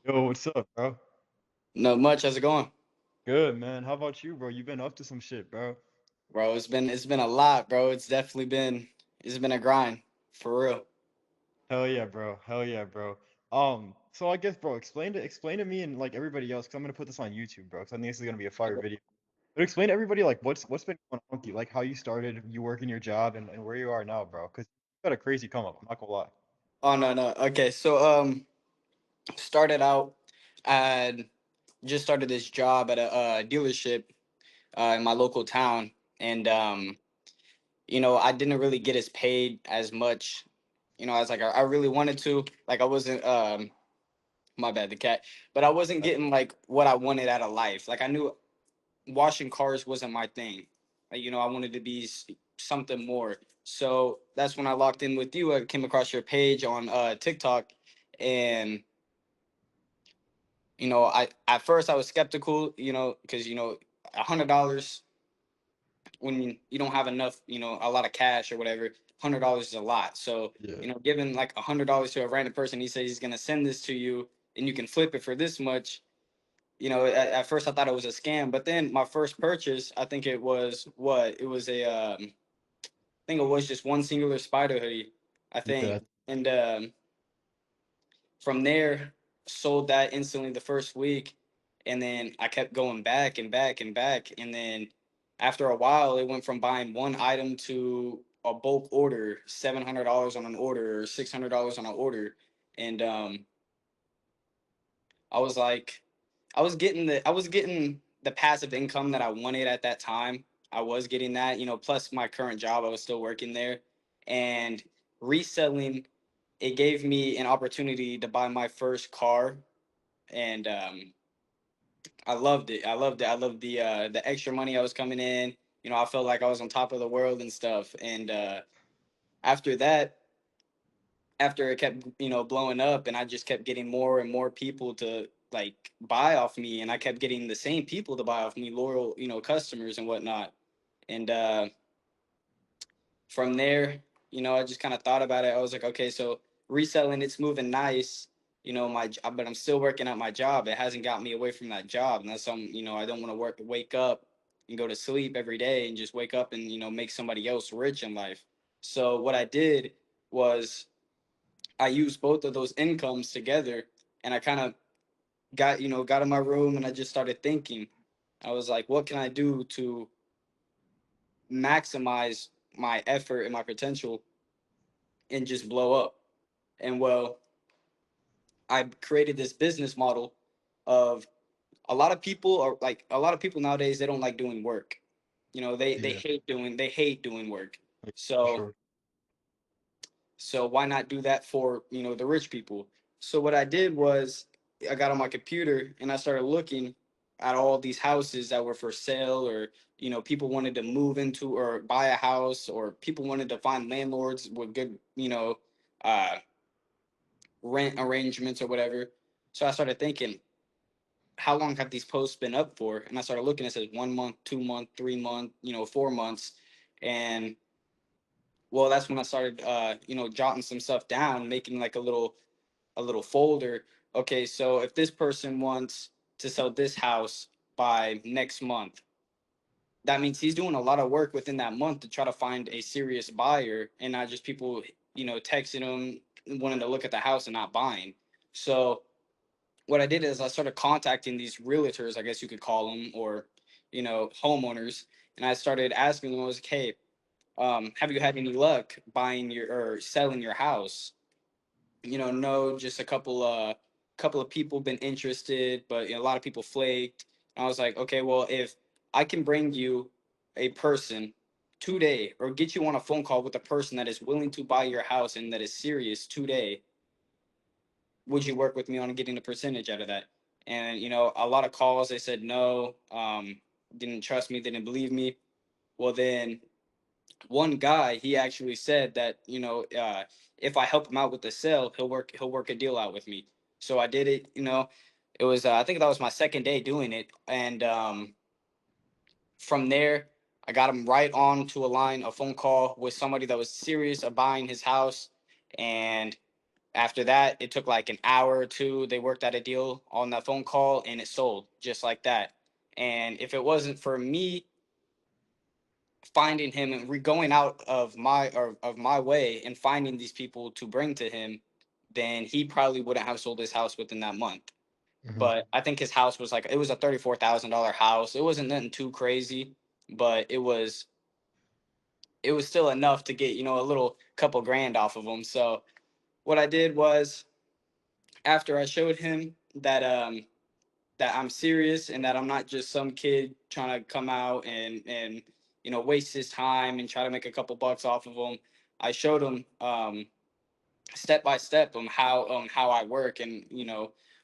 Yo, what's up, bro? Not much. How's it going, Good, man. How about you, bro? You been up to some shit, bro. bro? It's been a lot, bro. It's been a grind for real. Hell yeah, bro. Hell yeah, bro. So I guess, bro, explain to me and like everybody else, 'cause I'm gonna put this on YouTube, bro. 'Cause I think this is gonna be a fire video. But explain to everybody like what's been going on with you, like how you started, you working your job, and where you are now, bro. 'Cause you got a crazy come up. I'm not gonna lie. Oh no, no. Okay, so started out. I just started this job at a dealership in my local town, and I didn't really get as paid as much, as like I really wanted to. Like I wasn't my bad, the cat, but I wasn't getting like what I wanted out of life. Like I knew washing cars wasn't my thing. I wanted to be something more. So that's when I locked in with you. I came across your page on TikTok, and I at first I was skeptical, because $100 when you don't have enough, a lot of cash or whatever. $100 is a lot. So Yeah. giving like $100 to a random person, he says he's gonna send this to you, and you can flip it for this much. At first I thought it was a scam, but then my first purchase, I think it was what? It was I think it was just one singular spider hoodie, I Yeah. think. And from there, sold that instantly the first week. And then I kept going back and back and back. And then after a while, it went from buying one item to a bulk order, $700 on an order or $600 on an order. And I was like, I was getting the passive income that I wanted at that time. I was getting that, plus my current job, I was still working there. And reselling, it gave me an opportunity to buy my first car. And I loved it. I loved it. I loved the extra money I was coming in. I felt like I was on top of the world and stuff. And after that, after it kept blowing up, and I just kept getting more and more people to like buy off me, and I kept getting the same people to buy off me, loyal customers and whatnot. And from there, I just kind of thought about it. I was like, okay, so reselling, it's moving nice, my job, but I'm still working at my job. It hasn't got me away from that job, and that's some, I don't want to wake up and go to sleep every day and just wake up and make somebody else rich in life. So what I did was I used both of those incomes together, and I kind of got in my room, and I just started thinking. I was like, what can I do to maximize my effort and my potential and just blow up? And well, I created this business model of a lot of people nowadays, they don't like doing work. They Yeah. hate doing work. Yeah, for So sure. why not do that for the rich people? So what I did was I got on my computer and I started looking at all these houses that were for sale, or people wanted to move into or buy a house, or people wanted to find landlords with good uh rent arrangements or whatever. So I started thinking, how long have these posts been up for? And I started looking. It says 1 month, 2 month, 3 month, 4 months. And well, that's when I started jotting some stuff down, making like a little folder. Okay, so if this person wants to sell this house by next month, that means he's doing a lot of work within that month to try to find a serious buyer, and not just people texting him wanting to look at the house and not buying. So what I did is I started contacting these realtors, I guess you could call them, or homeowners, and I started asking them. I was like, hey, have you had any luck buying your or selling your house? No, just a couple of people been interested, but a lot of people flaked. And I was like, okay, well, if I can bring you a person today, or get you on a phone call with a person that is willing to buy your house and that is serious today, would you work with me on getting a percentage out of that? And a lot of calls, they said no, didn't trust me, didn't believe me. Well, then one guy, he actually said that if I help him out with the sale, he'll work a deal out with me. So I did it. It was I think that was my second day doing it, and from there I got him right on to a phone call with somebody that was serious about buying his house. And After that, it took like an hour or two. They worked out a deal on that phone call and it sold just like that. And if it wasn't for me finding him and going out of my way and finding these people to bring to him, then he probably wouldn't have sold his house within that month. Hmm. But I think his house was like, it was a $34,000 house. It wasn't nothing too crazy, but it was still enough to get, a little couple grand off of him. So what I did was, after I showed him that I'm serious and that I'm not just some kid trying to come out and waste his time and try to make a couple bucks off of him, I showed him step by step on how I work and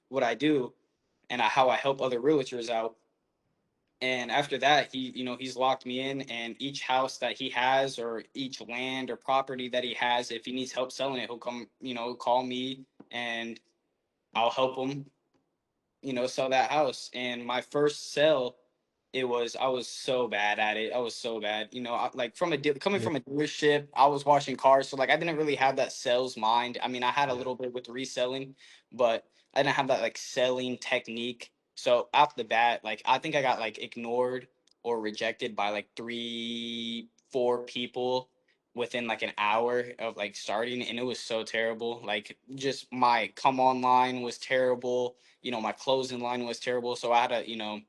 what I do and how I help other realtors out. And after that, he's locked me in, and each house that he has or each land or property that he has, if he needs help selling it, he'll come, call me, and I'll help him, sell that house. And my first sell, I was so bad at it. I was so bad. Like coming Yeah. from a dealership, I was washing cars, so like I didn't really have that sales mind. I mean, I had a little bit with reselling, but I didn't have that like selling technique. So off the bat, like I think I got like ignored or rejected by like 3, 4 people within like an hour of like starting, and it was so terrible. Like just my come online was terrible. My closing line was terrible, so I had to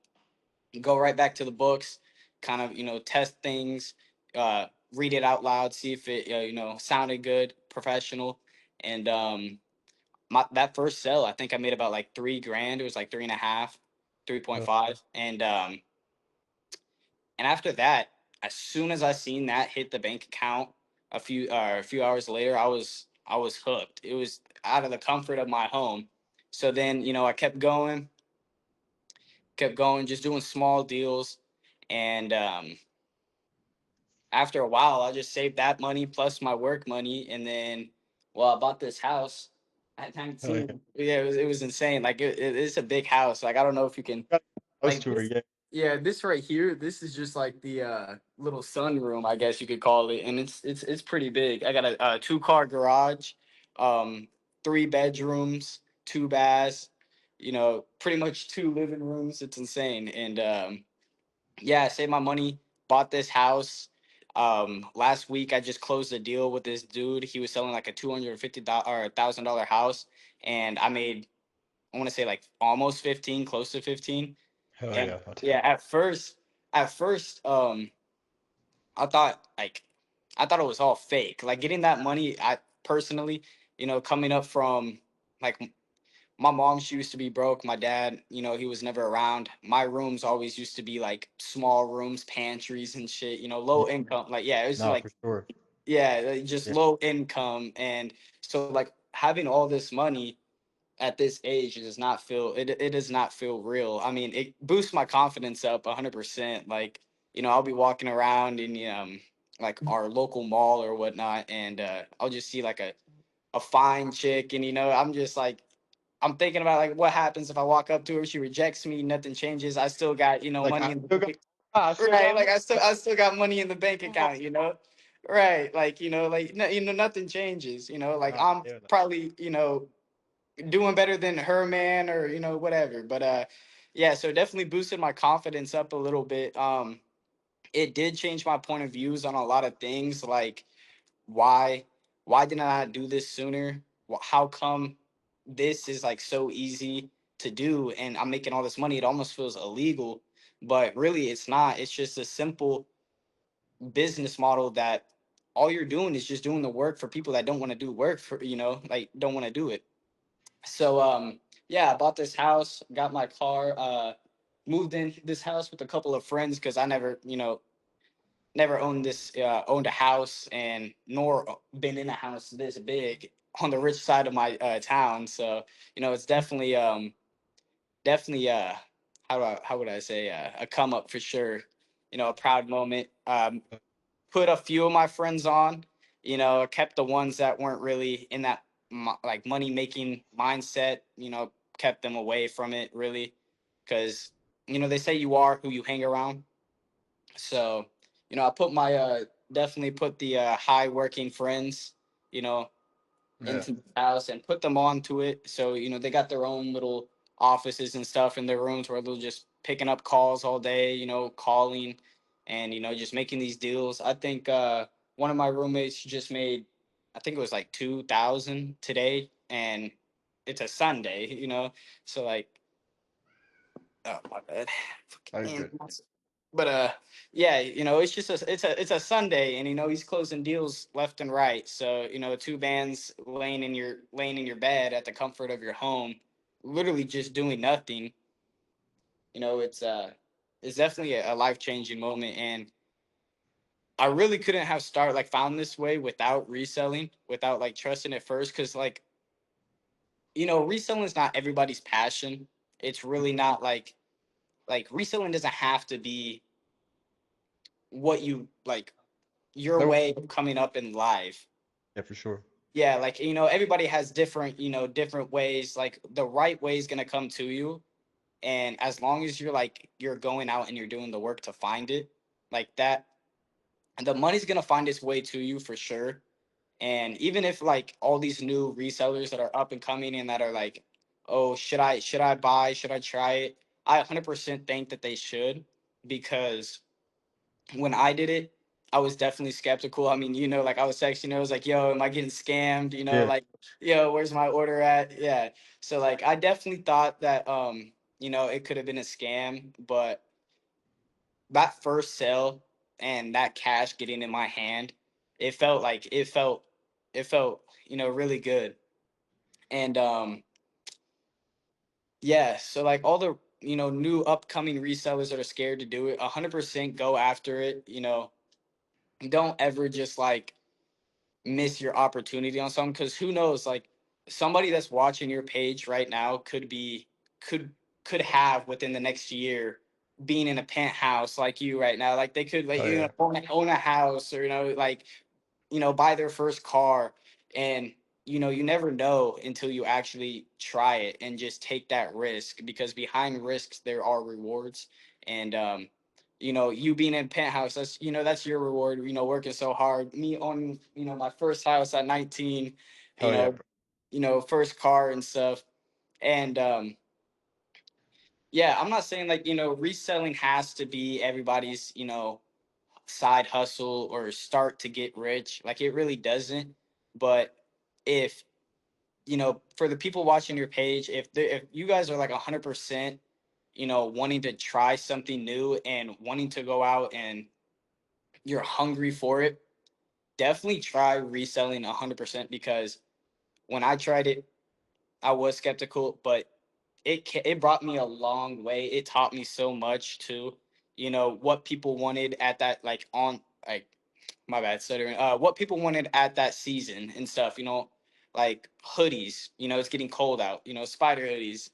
go right back to the books, kind of test things, read it out loud, see if it sounded good, professional. And my that first sell, I think I made about like 3 grand. It was like three and a half, three point Uh, five, and after that, as soon as I seen that hit the bank account a few hours later, I was hooked. It was out of the comfort of my home. So then I kept going, just doing small deals. And after a while, I just saved that money plus my work money. And then, well, I bought this house at hell yeah. 19. Yeah, it was insane. Like, it's a big house. Like, I don't know if you can, Got a house like, tour, this. yeah. Yeah, this right here, this is just like the little sunroom, I guess you could call it. And it's pretty big. I got a 2-car garage, um, 3 bedrooms, 2 baths, pretty much 2 living rooms. It's insane. And yeah, I saved my money, bought this house. Last week I just closed a deal with this dude. He was selling like a $250 or $1,000 house, and I made, I want to say like almost 15, close to 15. Hell And yeah. I'll tell yeah, at first, I thought like I thought it was all fake. Like getting that money, I personally, coming up from like my mom, she used to be broke. My dad, he was never around. My rooms always used to be like small rooms, pantries and shit, you. low Yeah. income. Like, yeah, it was Nah, like, for sure. yeah, like, just Yeah. low income. And so like having all this money at this age it does not feel real. I mean, it boosts my confidence up 100%. Like, I'll be walking around in like our local mall or whatnot, and I'll just see like a fine chick, and I'm just like, I'm thinking about like what happens if I walk up to her, she rejects me, nothing changes. I still got, Like, money in the bank. I still Right. got Like money. I still got money in the bank Come on. account. Right. Like, like no, nothing changes, like Nah, I'm yeah, nah. probably, doing better than her man or, whatever. But yeah, so it definitely boosted my confidence up a little bit. It did change my point of views on a lot of things, like why why didn't I do this sooner? How come this is like so easy to do and I'm making all this money? It almost feels illegal, but really it's not. It's just a simple business model that all you're doing is just doing the work for people that don't want to do work for, like don't want to do it. So yeah, I bought this house, got my car, moved in this house with a couple of friends because I never owned a house and nor been in a house this big on the rich side of my town. So it's definitely how would I say, a come up for sure. A proud moment. Put a few of my friends on. Kept the ones that weren't really in that like money making mindset. Kept them away from it really, because they say you are who you hang around. So, I put my definitely put the high working friends, you know, Yeah. into the house and put them onto it. So, they got their own little offices and stuff in their rooms where they'll just picking up calls all day, calling and, just making these deals. I think one of my roommates just made, I think it was like 2,000 today, and it's a Sunday, so like, oh my bad. I And good. but yeah, it's just it's a Sunday, and he's closing deals left and right. So, two bands laying in your bed at the comfort of your home, literally just doing nothing. It's definitely a life changing moment, and I really couldn't have found this way without reselling, without like trusting it first, because like, reselling is not everybody's passion. It's really not like reselling doesn't have to be what you like, your That, way of coming up in life. yeah, for sure. Yeah, like, everybody has different ways. Like, the right way is gonna come to you, and as long as you're going out and you're doing the work to find it, like that, the money's gonna find its way to you for sure. And even if like all these new resellers that are up and coming and that are like, oh, should I buy? Should I try it? I 100% think that they should, because when I did it, I was definitely skeptical. I mean, like I was texting, I was like, yo, am I getting scammed? Yeah. Like, yo, where's my order at? Yeah. So like I definitely thought that it could have been a scam, but that first sale and that cash getting in my hand, it felt really good. And yeah, so like all the new upcoming resellers that are scared to do it, 100% go after it. Don't ever just like miss your opportunity on something, because who knows, like somebody that's watching your page right now could could have within the next year being in a penthouse like you right now. Like they could like Oh yeah. own a house, or like buy their first car. And you never know until you actually try it and just take that risk, because behind risks there are rewards. And you being in penthouse, that's your reward, working so hard. Me on my first house at 19, you Hell yeah, know bro. first car and stuff. And yeah, I'm not saying like reselling has to be everybody's side hustle or start to get rich. Like, it really doesn't. But if for the people watching your page, if you guys are like 100% wanting to try something new and wanting to go out and you're hungry for it, definitely try reselling 100%, because when I tried it, I was skeptical, but it brought me a long way. It taught me so much too. What people wanted at that, like, on, like, my bad stuttering. What people wanted at that season and stuff. Like hoodies. It's getting cold out. Spider hoodies.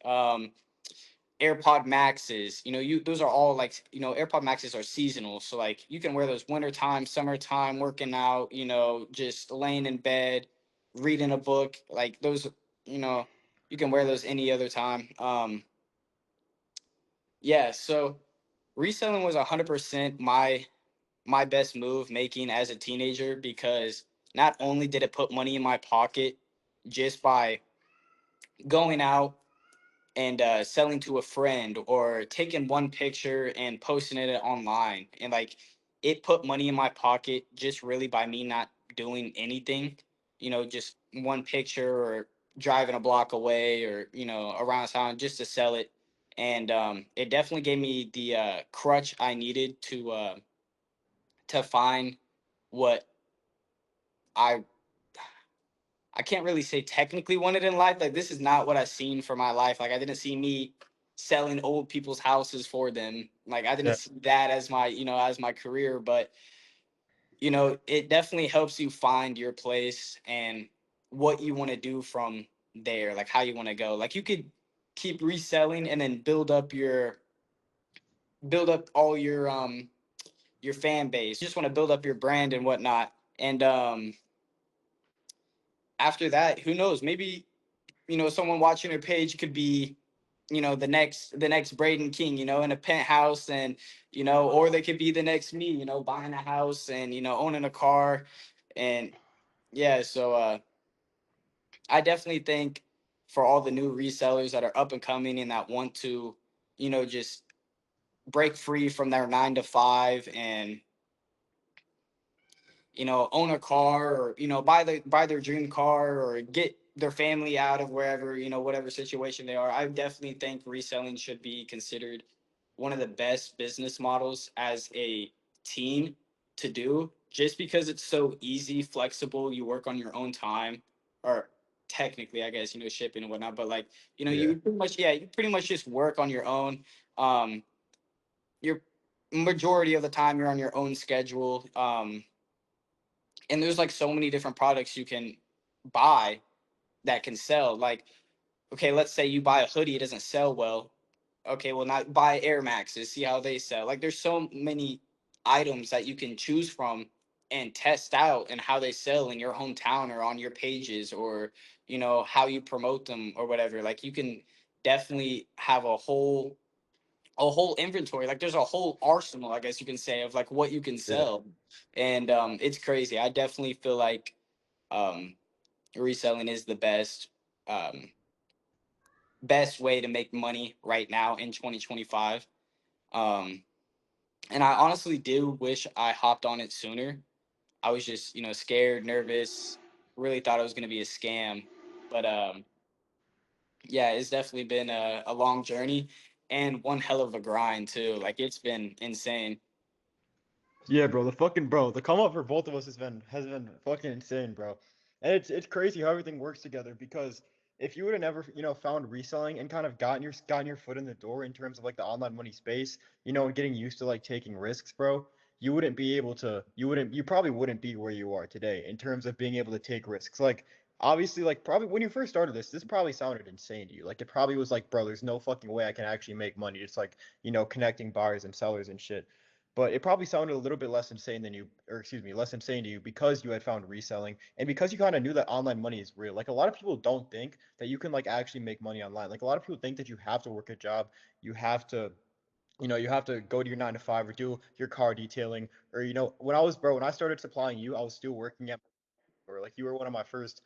AirPod Maxes. You those are all like, AirPod Maxes are seasonal, so like you can wear those wintertime, summertime, working out. Just laying in bed, reading a book. Like those, you know, you can wear those any other time. Yeah. So reselling was 100% my best move making as a teenager, because not only did it put money in my pocket just by going out and selling to a friend, or taking one picture and posting it online, and like it put money in my pocket just really by me not doing anything. Just one picture, or driving a block away, or around town just to sell it. And it definitely gave me the crutch I needed to find what I I can't really say technically wanted in life. Like, this is not what I seen for my life. Like, I didn't see me selling old people's houses for them. Like, I didn't Yeah. see that as my career. But it definitely helps you find your place and what you want to do from there. Like, how you want to go. Like, you could keep reselling and then build up all your fan base. You just want to build up your brand and whatnot. And after that, who knows? Maybe someone watching your page could be the next Braden King, in a penthouse. And or they could be the next me, buying a house and owning a car. And yeah, so I definitely think for all the new resellers that are up and coming and that want to, just break free from their 9 to 5 and own a car, or buy their dream car, or get their family out of wherever, whatever situation they are. I definitely think reselling should be considered one of the best business models as a team to do, just because it's so easy, flexible. You work on your own time, or technically, I guess, shipping and whatnot, but like, Yeah. you pretty much just work on your own. Your majority of the time you're on your own schedule. And there's like so many different products you can buy that can sell. Like, okay, let's say you buy a hoodie, it doesn't sell well. Okay, well, not buy Air Maxes, see how they sell. Like, there's so many items that you can choose from and test out and how they sell in your hometown or on your pages, or how you promote them or whatever. Like, you can definitely have a whole inventory. Like, there's a whole arsenal, I guess you can say, of like what you can Yeah. sell. And it's crazy. I definitely feel like um reselling is the um best way to make money right now in 2025. um and I honestly do wish I hopped on it sooner. I was just, scared, nervous, really thought it was going to be a scam. But yeah, it's definitely been a long journey and one hell of a grind too. Like, it's been insane. Yeah, bro. The come up for both of us has been fucking insane, bro. And it's crazy how everything works together because if you would have never, found reselling and kind of gotten your foot in the door in terms of like the online money space, and getting used to like taking risks, bro, you probably wouldn't be where you are today in terms of being able to take risks. Like obviously, like probably when you first started this probably sounded insane to you. Like it probably was like, bro, there's no fucking way I can actually make money. It's like, connecting buyers and sellers and shit, but it probably sounded a little bit less insane than you, or excuse me, less insane to you because you had found reselling and because you kind of knew that online money is real. Like a lot of people don't think that you can like actually make money online. Like a lot of people think that you have to work a job, you have to, you have to go to your 9 to 5 or do your car detailing, or when I started supplying you, I was still working at, or like you were one of my first,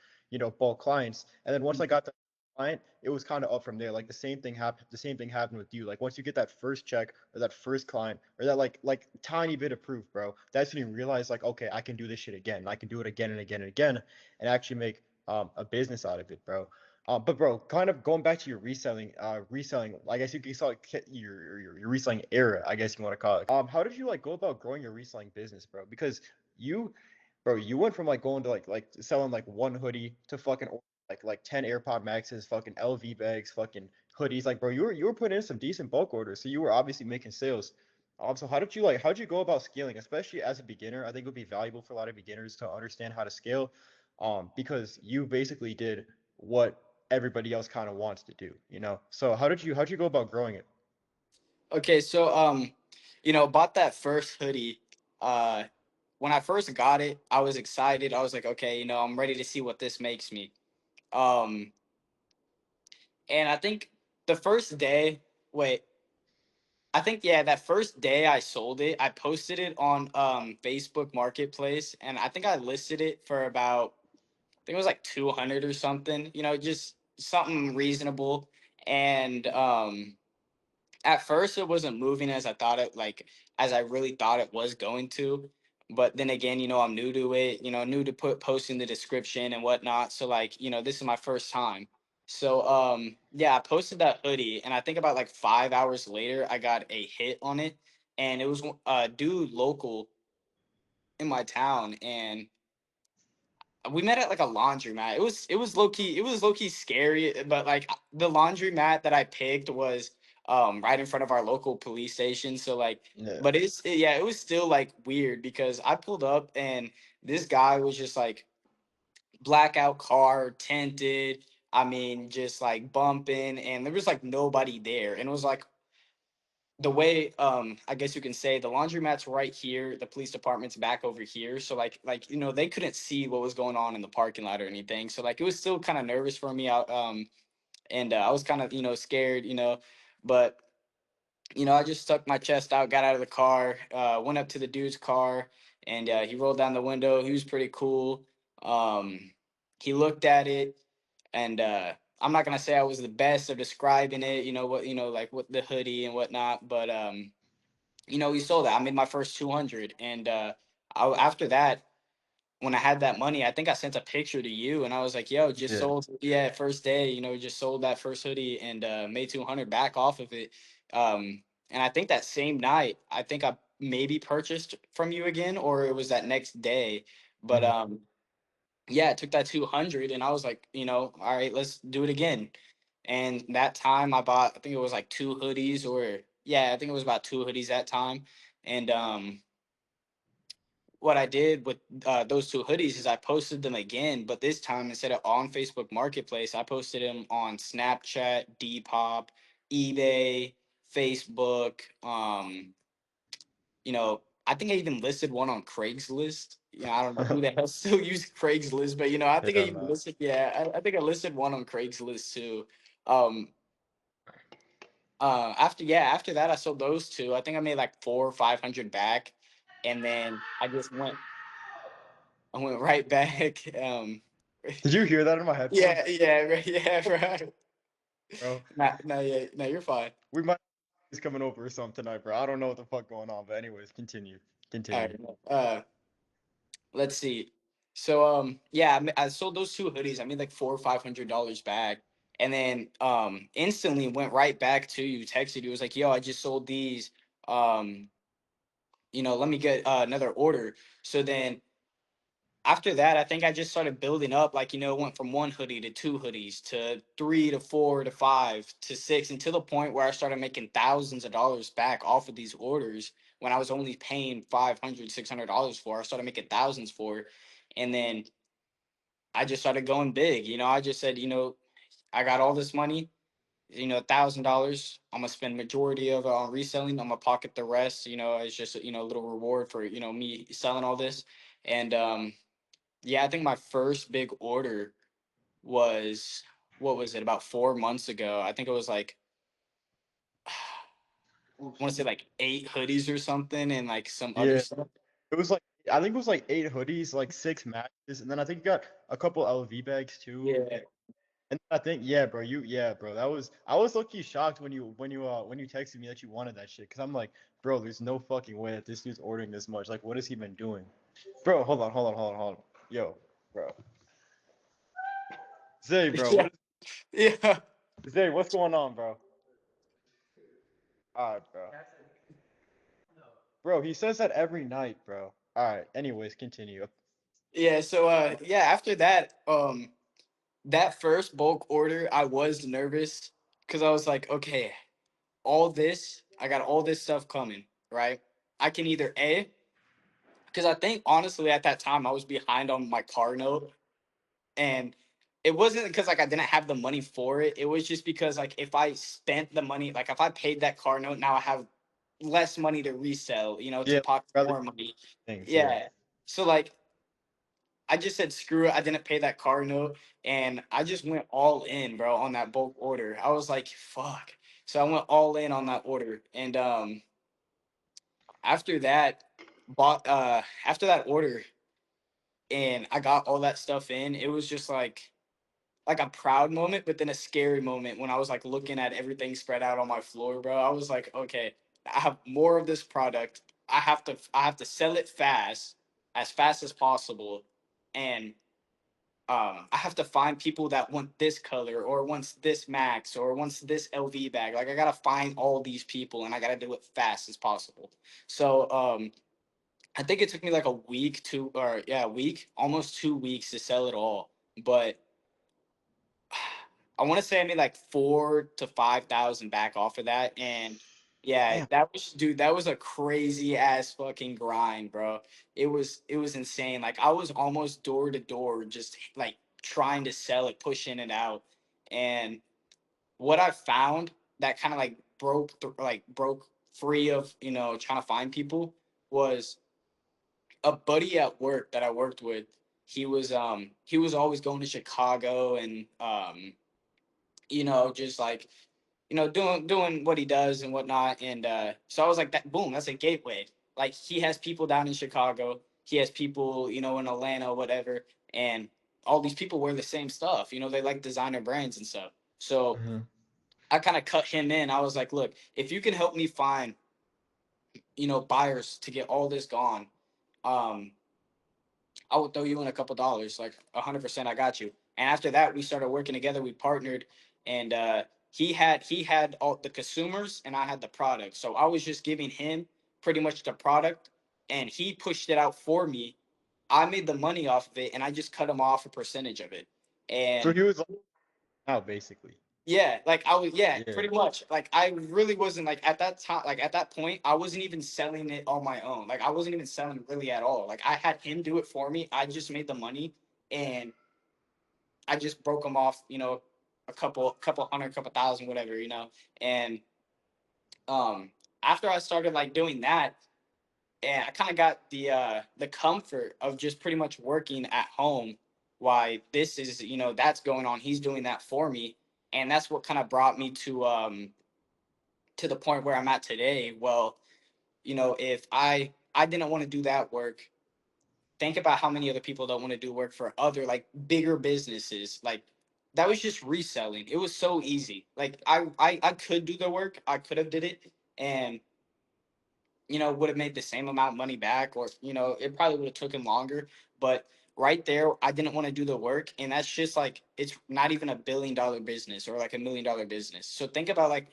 bulk clients. And then once I got the client, it was kind of up from there. Like the same thing happened with you. Like once you get that first check or that first client or that like tiny bit of proof, bro, that's when you realize like, okay, I can do this shit again. I can do it again and again and again and actually make a business out of it, bro. But bro, kind of going back to your reselling, I guess you could call it your reselling era, I guess you want to call it. How did you like go about growing your reselling business, bro? Because you Bro, you went from like going to like selling like one hoodie to fucking like 10 AirPod Maxes, fucking LV bags, fucking hoodies. Like, bro, you were putting in some decent bulk orders, so you were obviously making sales. So how'd you go about scaling, especially as a beginner? I think it would be valuable for a lot of beginners to understand how to scale, because you basically did what everybody else kind of wants to do, you know? So how'd you go about growing it? Okay, so bought that first hoodie. Uh when I first got it, I was excited. I was like, okay, I'm ready to see what this makes me. Um and I think the first day, wait, I think, yeah, that first day I sold it, I posted it on Facebook Marketplace, and I think I listed it for about, I think it was like 200 or something, just something reasonable. And at first it wasn't moving as I thought it, like, as I really thought it was going to. But then again, I'm new to it, new to posting the description and whatnot. So, like, this is my first time. So yeah, I posted that hoodie, and I think about like 5 hours later I got a hit on it. And it was a dude local in my town, and we met at like a laundromat. It was low key scary, but like the laundromat that I picked was right in front of our local police station. So like, Yeah. but yeah, it was still like weird because I pulled up and this guy was just like blackout car, tinted. I mean, just like bumping, and there was like nobody there, and it was like the way, I guess you can say, the laundromat's right here, the police department's back over here, so like they couldn't see what was going on in the parking lot or anything. So like, it was still kind of nervous for me out. And I was kind of, scared, but I just stuck my chest out, got out of the car, went up to the dude's car, and he rolled down the window. He was pretty cool. um he looked at it. And I'm not gonna say I was the best of describing it, what, like with the hoodie and whatnot, but we sold that. I made my first 200, and after that, when I had that money, I think I sent a picture to you, and I was like, "Yo, just Yeah. sold, yeah, first day, just sold that first hoodie and made 200 back off of it." And I think that same night, I think I maybe purchased from you again, or it was that next day. But Mhm. yeah, I took that 200, and I was like, all right, let's do it again. And that time, I bought, I think it was like two hoodies, or yeah, I think it was about two hoodies that time. And what I did with those two hoodies is I posted them again, but this time instead of on Facebook Marketplace, I posted them on Snapchat, Depop, eBay, Facebook. I think I even listed one on Craigslist. I don't know who the hell still uses Craigslist, but I think I Yeah, even man. listed. Yeah, I think I listed one on Craigslist too. Um, after that, I sold those two. I think I made like 400 or 500 back, and then I went right back. Did you hear that in my headphones, Yeah, yeah, right, yeah, right. bro? No, yeah, no, you're fine. We might he's coming over or something tonight, bro. I don't know what the fuck going on, but anyways, continue. All Continue. right. Let's see. So, yeah, I sold those two hoodies. I made like $400 or $500 back, and then instantly went right back to you. Texted you, was like, "Yo, I just sold these. Um, let me get another order." So then after that, I think I just started building up, like, went from one hoodie to two hoodies to three to four to five to six, until the point where I started making thousands of dollars back off of these orders when I was only paying $500, $600 for. I started making thousands for. And then I just started going big. I just said, I got all this money, $1,000. I'm gonna spend majority of it on reselling. I'm gonna pocket the rest, as just a little reward for me selling all this. And yeah, I think my first big order was, what was it, about 4 months ago. I think it was like, I want to say like 8 hoodies or something, and like some other Yeah. stuff. It was like I think it was like 8 hoodies, like 6 matches, and then I think you got a couple LV bags too. Yeah. And I think yeah, bro, bro. That was I was low-key shocked when you texted me that you wanted that shit, because I'm like, bro, there's no fucking way that this dude's ordering this much. Like, what has he been doing? Bro, hold on. Yo, bro. Zay, bro, Yeah. Yeah. Zay, what's going on, bro? Alright, bro. Bro, he says that every night, bro. Alright, anyways, continue. Yeah. So yeah, after that, that first bulk order, I was nervous because I was like, okay, I got all this stuff coming, right? I can either because I think honestly at that time I was behind on my car note, and it wasn't because like I didn't have the money for it. It was just because like if I spent the money, like if I paid that car note, now I have less money to resell, to Yeah, pocket rather more money. things, yeah. Yeah. So like I just said screw it. I didn't pay that car note, and I just went all in, bro, on that bulk order. I was like, fuck. So I went all in on that order. And after that, after that order, and I got all that stuff in, it was just like a proud moment, but then a scary moment when I was like looking at everything spread out on my floor, bro. I was like, okay, I have more of this product. I have to sell it fast as possible, and I have to find people that want this color or wants this max or wants this LV bag. Like I gotta find all these people, and I gotta do it fast as possible. So I think it took me like a week a week, almost 2 weeks to sell it all, but I want to say I made like 4 to 5 thousand back off of that, and yeah, Damn. that was a crazy ass fucking grind, bro. It was insane. Like I was almost door to door, just like trying to sell it, pushing it out, and what I found that kind of like broke free of trying to find people was a buddy at work that I worked with. He was always going to Chicago and just like doing what he does and whatnot. And so I was like, that boom, that's a gateway. Like he has people down in Chicago, he has people in Atlanta, whatever. And all these people wear the same stuff. You know, they like designer brands and stuff. So Mhm. I kind of cut him in. I was like, look, if you can help me find, buyers to get all this gone, um, I will throw you in a couple dollars, like 100%. I got you. And after that, we started working together. We partnered, and he had all the consumers, and I had the product. So I was just giving him pretty much the product, and he pushed it out for me. I made the money off of it, and I just cut him off a percentage of it. So And he was like out basically. yeah, like I was, yeah, Yeah. pretty much. Like I really wasn't like at that time, like at that point, I wasn't even selling it on my own. Like I wasn't even selling really at all. Like I had him do it for me. I just made the money, and I just broke him off, a couple hundred, couple thousand, whatever, And um after I started like doing that, and I kind of got the comfort of just pretty much working at home. Why this is, that's going on. He's doing that for me, and that's what kind of brought me to the point where I'm at today. Well, if I didn't want to do that work, think about how many other people don't want to do work for other like bigger businesses. Like that was just reselling. It was so easy. Like I could do the work. I could have did it, and would have made the same amount of money back, or it probably would have taken longer. But right there, I didn't want to do the work, and that's just like it's not even $1 billion business or like $1 million business. So think about like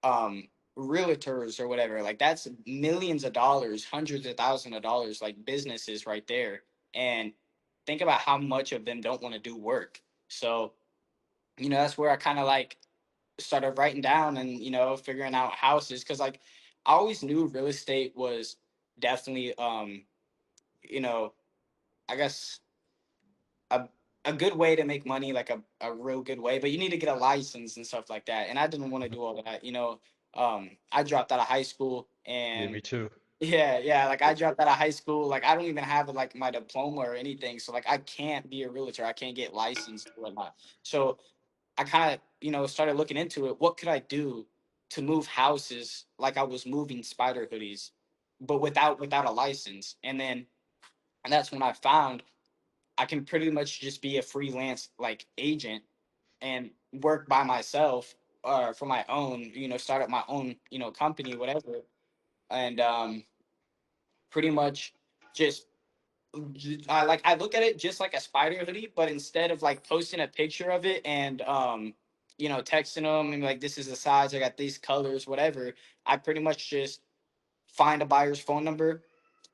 um realtors or whatever, like that's millions of dollars, hundreds of thousands of dollars, like businesses right there. And think about how much of them don't want to do work. So that's where I kind of like started writing down and figuring out houses, because like I always knew real estate was definitely you know I guess a a good way to make money, like a real good way, but you need to get a license and stuff like that. And I didn't want to do all that. I dropped out of high school, Yeah, and me too. yeah, like I dropped out of high school. Like I don't even have like my diploma or anything. So like I can't be a realtor. I can't get licensed or whatnot. So I kind of, started looking into it. What could I do to move houses like I was moving spider hoodies, but without a license? And that's when I found I can pretty much just be a freelance like agent and work by myself or for my own, start up my own, company, whatever. And pretty much just I look at it just like a spider hoodie, but instead of like posting a picture of it and texting them and like this is the size, I got these colors, whatever, I pretty much just find a buyer's phone number.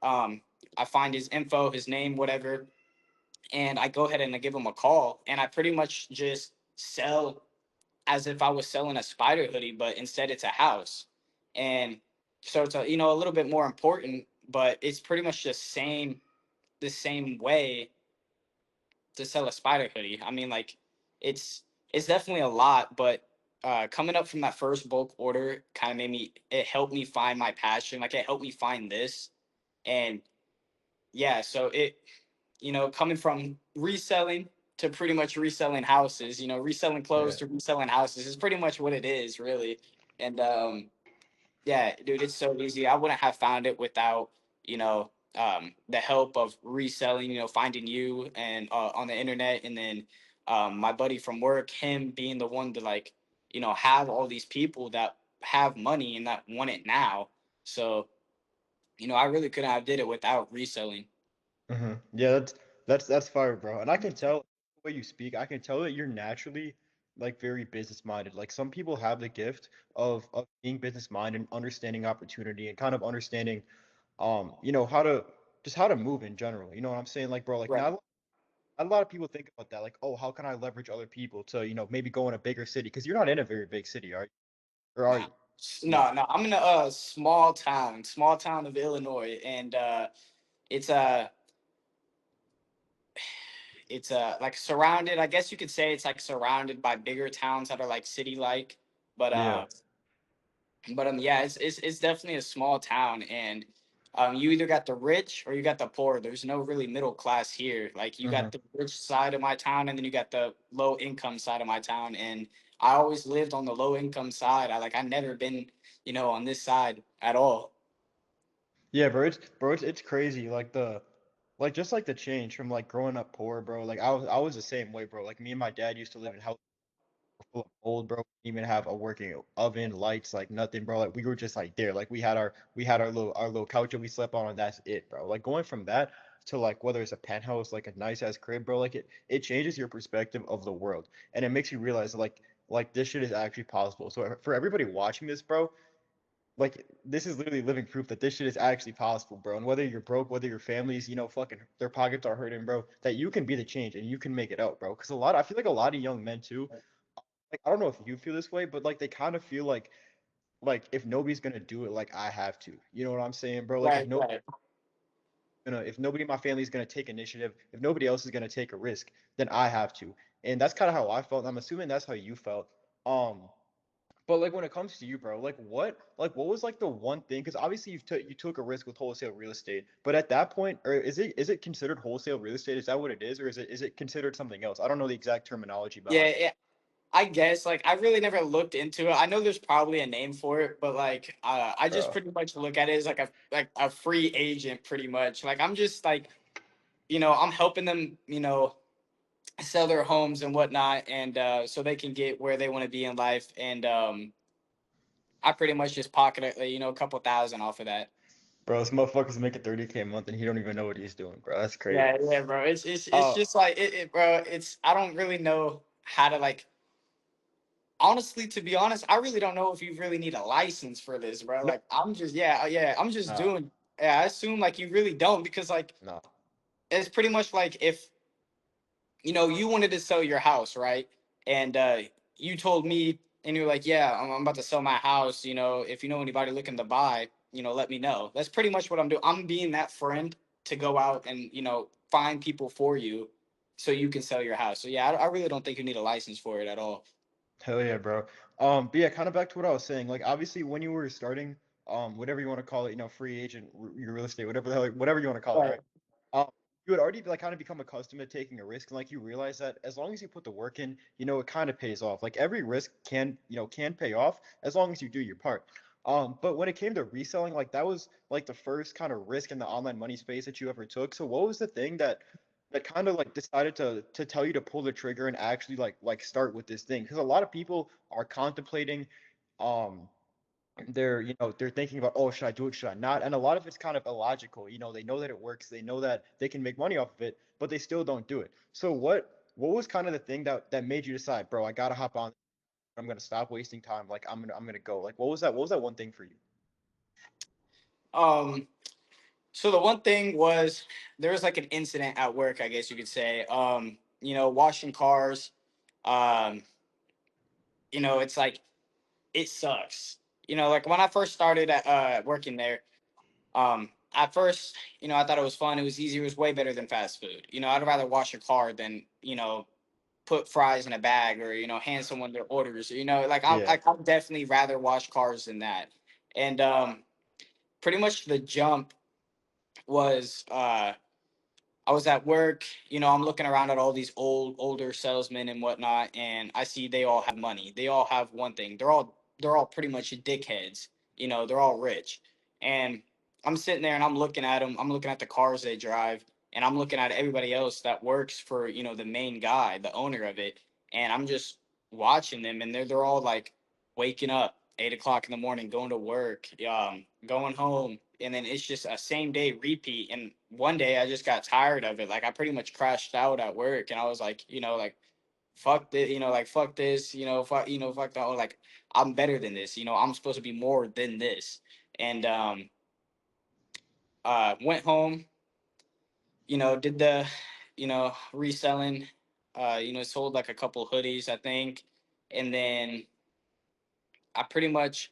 Um, I find his info, his name, whatever, and I go ahead and I give him a call, and I pretty much just sell as if I was selling a spider hoodie, but instead it's a house. And so it's a little bit more important, but it's pretty much the same way to sell a spider hoodie. I mean, like it's definitely a lot, but coming up from that first bulk order kind of it helped me find my passion. Like it helped me find this, and yeah, so coming from reselling to pretty much reselling houses, reselling clothes Yeah. to reselling houses is pretty much what it is, really. And yeah, dude, it's so easy. I wouldn't have found it without, the help of reselling, finding you and on the internet, and then my buddy from work, him being the one to like, have all these people that have money and that want it now. So, I really couldn't have did it without reselling. Yeah, that's fire, bro. And I can tell the way you speak, I can tell that you're naturally like very business minded. Like some people have the gift of being business minded and understanding opportunity and kind of understanding how to just how to move in general. You know what I'm saying? Like, bro, like Right. not a lot of people think about that. Like, oh, how can I leverage other people to, maybe go in a bigger city? Because you're not in a very big city, are you? Or are Nah. you? No. No. I'm in a small town of Illinois, and it's like surrounded. I guess you could say it's like surrounded by bigger towns that are like city like, but Yeah. yeah, it's definitely a small town, and you either got the rich or you got the poor. There's no really middle class here. Like you Hmm. got the rich side of my town, and then you got the low income side of my town, and I always lived on the low income side. I never been on this side at all. Yeah, bro. It's crazy. Like the like just like the change from like growing up poor, bro. Like I was the same way, bro. Like me and my dad used to live in houses full of mold, bro. We didn't even have a working oven, lights, like nothing, bro. Like we were just like there. Like we had our little couch that we slept on, and that's it, bro. Like going from that to like whether it's a penthouse, like a nice ass crib, bro. Like it changes your perspective of the world, and it makes you realize like this shit is actually possible. So for everybody watching this, bro, like this is literally living proof that this shit is actually possible, bro. And whether you're broke, whether your family's, fucking their pockets are hurting, bro, that you can be the change and you can make it out, bro. Because I feel like a lot of young men too, like I don't know if you feel this way, but like they kind of feel like if nobody's gonna do it, like I have to. You know what I'm saying, bro? Like Right, right. if nobody in my family is gonna take initiative, if nobody else is gonna take a risk, then I have to. And that's kind of how I felt. And I'm assuming that's how you felt. Um, But like when it comes to you, bro, like what was like the one thing? Because obviously you took a risk with wholesale real estate, but at that point, or is it considered wholesale real estate? Is that what it is, or is it considered something else? I don't know the exact terminology behind Yeah, yeah. I guess like I really never looked into it. I know there's probably a name for it, but like I it, just bro. pretty much look at it as like a free agent, pretty much. Like I'm just like I'm helping them, sell their homes and whatnot, and so they can get where they want to be in life. And I pretty much just pocket a couple thousand off of that. Bro, this motherfucker's making 30K a month and he don't even know what he's doing, bro. That's crazy. Yeah, yeah, bro. It's Uh, just like bro. It's I don't really know how to like. Honestly, to be honest, I really don't know if you really need a license for this, bro. no, Like, I'm just, yeah, yeah, I'm just nah, doing. Yeah, I assume like you really don't because like nah. it's pretty much like if you wanted to sell your house, right? And you told me, and you're like, yeah, I'm about to sell my house. If you know anybody looking to buy, let me know. That's pretty much what I'm doing. I'm being that friend to go out and find people for you, so you can sell your house. So yeah, I really don't think you need a license for it at all. Hell yeah, bro. But yeah, kind of back to what I was saying. Like, obviously, when you were starting, whatever you want to call it, free agent, your real estate, whatever the hell, whatever you want to call it, Right. right? Um, you had already like kind of become accustomed to taking a risk, and like you realize that as long as you put the work in, it kind of pays off. Like every risk can pay off as long as you do your part. But when it came to reselling, like that was like the first kind of risk in the online money space that you ever took. So what was the thing that kind of like decided to tell you to pull the trigger and actually like start with this thing? Because a lot of people are contemplating, um, they're thinking about, oh, should I do it, should I not? And a lot of it's kind of illogical. They know that it works, they know that they can make money off of it, but they still don't do it. So what was kind of the thing that made you decide, bro, I gotta hop on, I'm gonna stop wasting time, like I'm gonna go. Like what was that one thing for you? Um. So the one thing was there was like an incident at work, I guess you could say. Washing cars. Um. It's like it sucks. Like when I first started at working there. At first, I thought it was fun. It was easy. It was way better than fast food. I'd rather wash a car than put fries in a bag or hand someone their orders. Like Yeah. I'd definitely rather wash cars than that. And pretty much the jump was I was at work, I'm looking around at all these older salesmen and whatnot, and I see they all have money. They all have one thing. They're all pretty much dickheads. They're all rich. And I'm sitting there and I'm looking at them. I'm looking at the cars they drive, and I'm looking at everybody else that works for, the main guy, the owner of it. And I'm just watching them, and they're all like waking up 8 o'clock in the morning, going to work, going home, and then it's just a same day repeat. And one day I just got tired of it. Like I pretty much crashed out at work, and I was like, like fuck this, like fuck this, fuck the whole like I'm better than this. I'm supposed to be more than this. And went home, did the reselling, sold like a couple hoodies, I think, and then I pretty much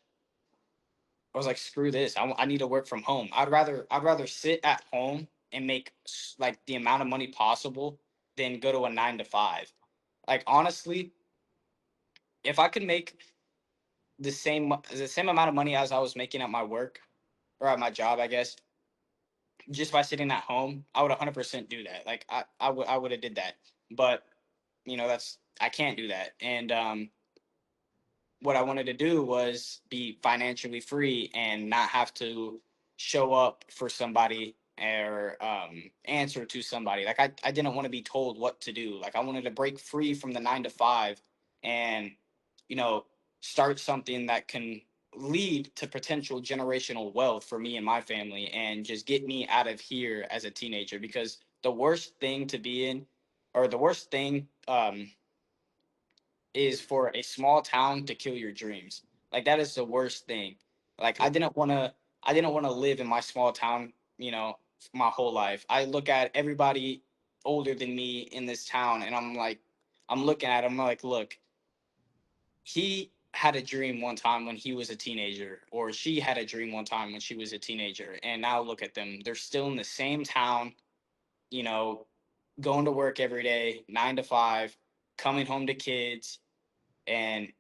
I was like, screw this. I need to work from home. I'd rather sit at home and make like the amount of money possible than go to a 9 to 5. Like honestly, if I could make the same amount of money as I was making at my work or at my job, I guess, just by sitting at home, I would 100% do that. Like I would have did that. But that's I can't do that. And what I wanted to do was be financially free and not have to show up for somebody. or answer to somebody. Like I didn't want to be told what to do. Like I wanted to break free from the 9 to 5 and, you know, start something that can lead to potential generational wealth for me and my family and just get me out of here as a teenager. Because the worst thing to be in, or the worst thing is for a small town to kill your dreams. Like that is the worst thing. Like Yeah. I didn't want to live in my small town, you know, my whole life. I look at everybody older than me in this town and I'm like, I'm looking at him like, look, he had a dream one time when he was a teenager, or she had a dream one time when she was a teenager, and now look at them. They're still in the same town, you know, going to work every day, 9 to 5, coming home to kids, and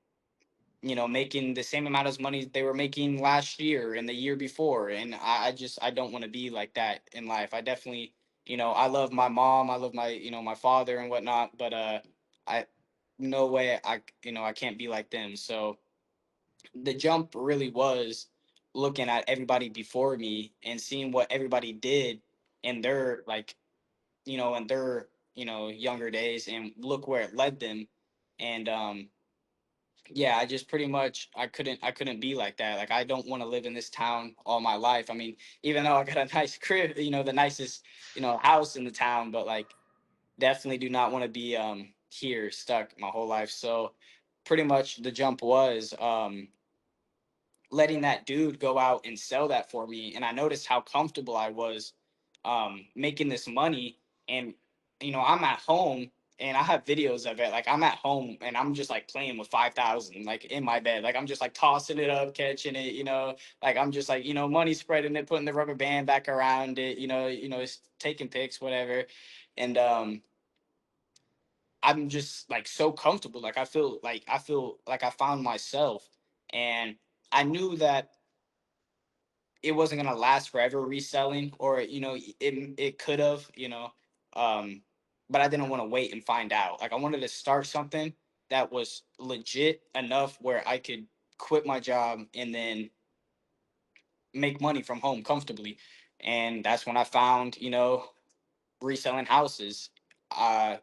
making the same amount of money they were making last year and the year before. And I don't want to be like that in life. I definitely, I love my mom, I love my, my father and whatnot, but I no way I can't be like them. So the jump really was looking at everybody before me and seeing what everybody did in their like, in their, younger days, and look where it led them. And yeah, I just pretty much I couldn't be like that. Like I don't want to live in this town all my life. I mean, even though I got a nice crib, the nicest, house in the town, but like definitely do not want to be here stuck my whole life. So pretty much the jump was letting that dude go out and sell that for me, and I noticed how comfortable I was making this money. And I'm at home and I have videos of it. Like I'm at home and I'm just like playing with 5,000 like in my bed. Like I'm just like tossing it up, catching it, like I'm just like, money spreading it, putting the rubber band back around it, it's taking pics, whatever. And I'm just like so comfortable. Like I feel like I found myself. And I knew that it wasn't gonna last forever reselling, or it could have, um but I didn't want to wait and find out. Like I wanted to start something that was legit enough where I could quit my job and then make money from home comfortably. And that's when I found, reselling houses.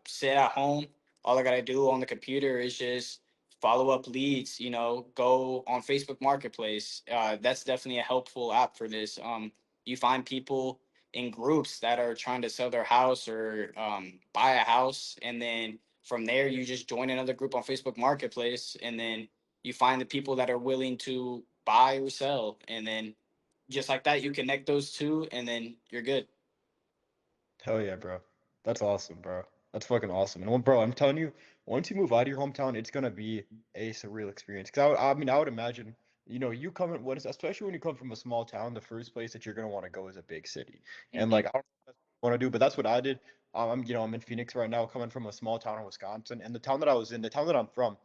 Sit at home. All I gotta do on the computer is just follow up leads. Go on Facebook Marketplace. That's definitely a helpful app for this. You find people in groups that are trying to sell their house or buy a house, and then from there you just join another group on Facebook Marketplace, and then you find the people that are willing to buy or sell, and then just like that you connect those two, and then you're good. Hell yeah, bro. That's awesome, bro. That's fucking awesome. And bro, I'm telling you, once you move out of your hometown, it's gonna be a surreal experience. Cause I mean, I would imagine, you coming, especially when you come from a small town, the first place that you're gonna want to go is a big city. And Mhm. like, I don't know what you want to do, but that's what I did. I'm in Phoenix right now, coming from a small town in Wisconsin, and the town that I was in, the town that I'm from,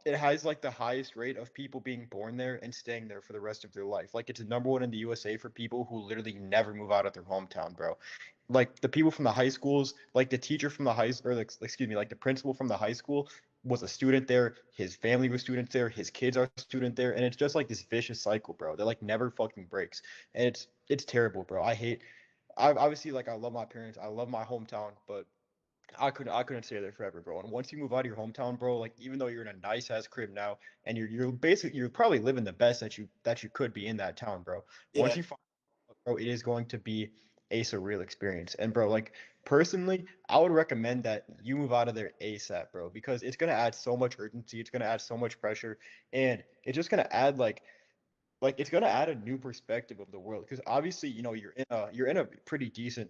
it has like the highest rate of people being born there and staying there for the rest of their life. Like, it's number one in the USA for people who literally never move out of their hometown, bro. Like the people from the high schools, like the teacher from the high, or like, excuse me, like the principal from the high school was a student there. His family was students there. His kids are student there, and it's just like this vicious cycle, bro. That like never fucking breaks, and it's terrible, bro. I hate. I obviously like I love my parents. I love my hometown, but I couldn't stay there forever, bro. And once you move out of your hometown, bro, like even though you're in a nice ass crib now, and you're probably living the best that you could be in that town, bro. Once Yeah. you find bro, it is going to be a surreal experience. And bro, like personally, I would recommend that you move out of there ASAP, bro, because it's gonna add so much urgency, it's gonna add so much pressure, and it's just gonna add like it's gonna add a new perspective of the world. Because obviously, you're in a pretty decent,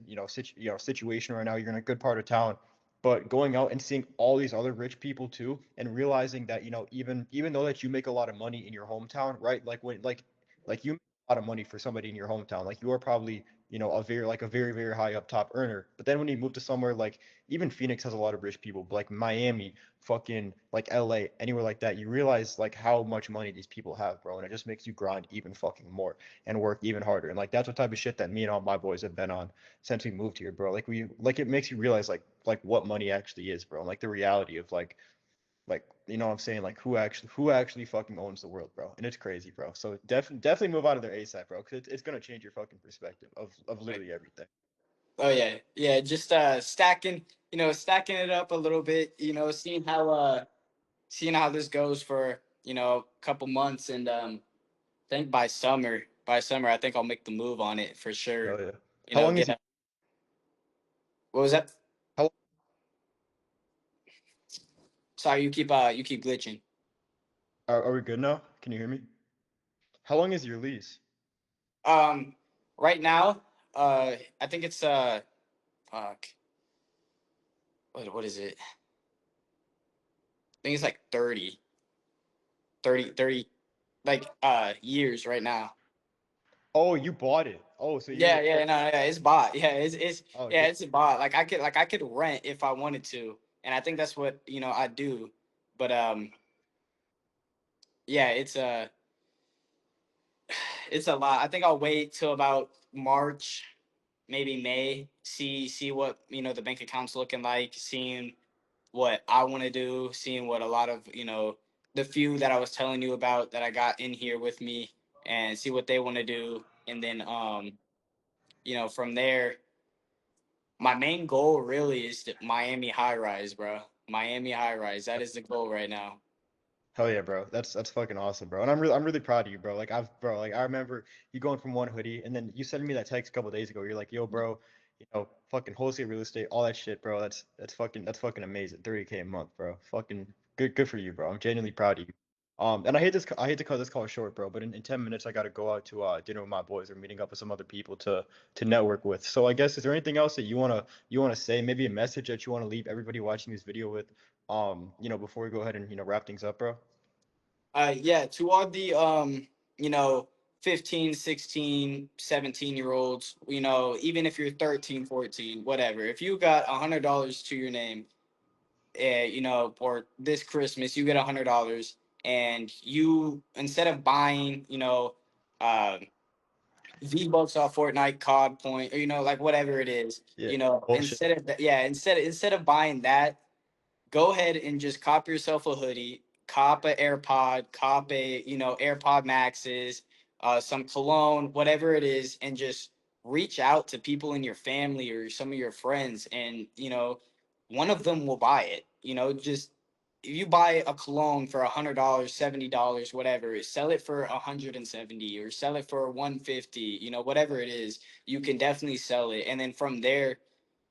situation right now. You're in a good part of town, but going out and seeing all these other rich people too, and realizing that, even though that you make a lot of money in your hometown, right? Like you make a lot of money for somebody in your hometown. Like you are probably, a very, very high up top earner. But then when you move to somewhere like even Phoenix has a lot of rich people, but like Miami, fucking like LA, anywhere like that, you realize like how much money these people have, bro, and it just makes you grind even fucking more and work even harder. And like that's what type of shit that me and all my boys have been on since we moved here, bro. Like it makes you realize like what money actually is, bro, and like the reality of Like, you know what I'm saying? Like who actually fucking owns the world, bro? And it's crazy, bro. So definitely move out of there ASAP, bro, because it's gonna change your fucking perspective of Like, literally everything. oh yeah, yeah. Just stacking, stacking it up a little bit. Seeing how this goes for a couple months, and I think by summer, I think I'll make the move on it for sure. Hell yeah. How long is Get your a, what was that? how Sorry, you keep glitching. are we good now? Can you hear me? How long is your lease? Um, right now, I think it's fuck, what is it? I think it's like 30 like years right now. Oh, you bought it. Oh, so you're Yeah, yeah, no, yeah, it's bought. Yeah, oh yeah, damn. it's a bot. Like I could rent if I wanted to, and I think that's what I do. But yeah, it's a lot. I think I'll wait till about March, maybe May. See what the bank account's looking like. Seeing what I want to do. Seeing what a lot of the few that I was telling you about that I got in here with me, and see what they want to do, and then from there my main goal really is the Miami high rise, bro. Miami high rise. That is the goal right now. Hell yeah, bro. That's fucking awesome, bro. And I'm really proud of you, bro. Like I remember you going from one hoodie and then you sending me that text a couple days ago. You're like, yo, bro, fucking wholesale real estate, all that shit, bro. That's fucking amazing. 30K a month, bro. Fucking good for you, bro. I'm genuinely proud of you. And I hate to cut this call short, bro, but in 10 minutes I gotta go out to dinner with my boys or meeting up with some other people to network with. So I guess is there anything else that you wanna say? Maybe a message that you wanna leave everybody watching this video with, before we go ahead and wrap things up, bro? Yeah, to all the you know, 15, 16, 17 year olds, even if you're 13, 14, whatever. If you got $100 to your name, or this Christmas you get $100, and you, instead of buying, uh V-Bucks off Fortnite, COD point, or like whatever it is, Yeah. Bullshit. instead of buying that, go ahead and just cop yourself a hoodie, cop a AirPod, cop a AirPod Maxes, some cologne, whatever it is, and just reach out to people in your family or some of your friends, and one of them will buy it. Just if you buy a cologne for $100, $70, whatever, sell it for 170 or sell it for 150. Whatever it is, you can definitely sell it, and then from there,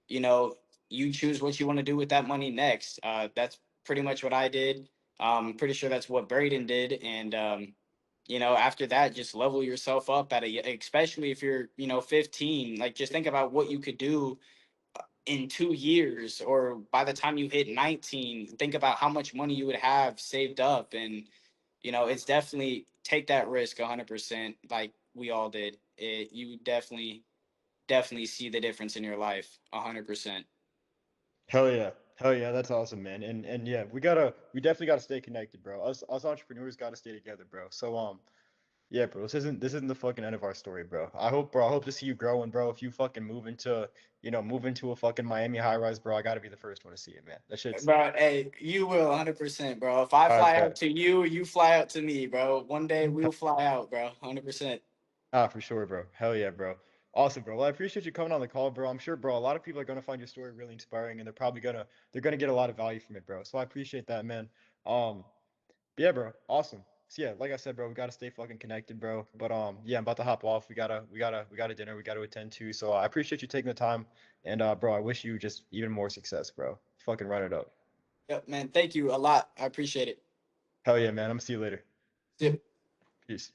you know, you choose what you want to do with that money next. That's pretty much what I did. Pretty sure that's what Braden did. And, after that, just level yourself up especially if you're, 15, like just think about what you could do in 2 years, or by the time you hit 19, think about how much money you would have saved up. And, it's definitely take that risk 100%. Like we all did you definitely see the difference in your life 100%. Hell yeah. Hell yeah, that's awesome, man. And yeah, we definitely gotta stay connected, bro. Us entrepreneurs gotta stay together, bro. So yeah, bro, this isn't the fucking end of our story, bro. I hope to see you growing, bro. If you fucking move into a fucking Miami high rise, bro, I gotta be the first one to see it, man. That shit's Bro, hey, you will 100%, bro. If I I fly out bet. to you, you fly out to me, bro. One day we'll fly out, bro. 100%. Ah, for sure, bro. Hell yeah, bro. Awesome, bro. Well, I appreciate you coming on the call, bro. I'm sure, bro, a lot of people are gonna find your story really inspiring and they're gonna get a lot of value from it, bro. So I appreciate that, man. Um, but yeah, bro. Awesome. So yeah, like I said, bro, we gotta stay fucking connected, bro. But yeah, I'm about to hop off. We got a dinner we gotta attend to. So I appreciate you taking the time. And bro, I wish you just even more success, bro. Fucking run it up. Yep, man. Thank you a lot. I appreciate it. Hell yeah, man. I'm gonna see you later. Yep. Peace.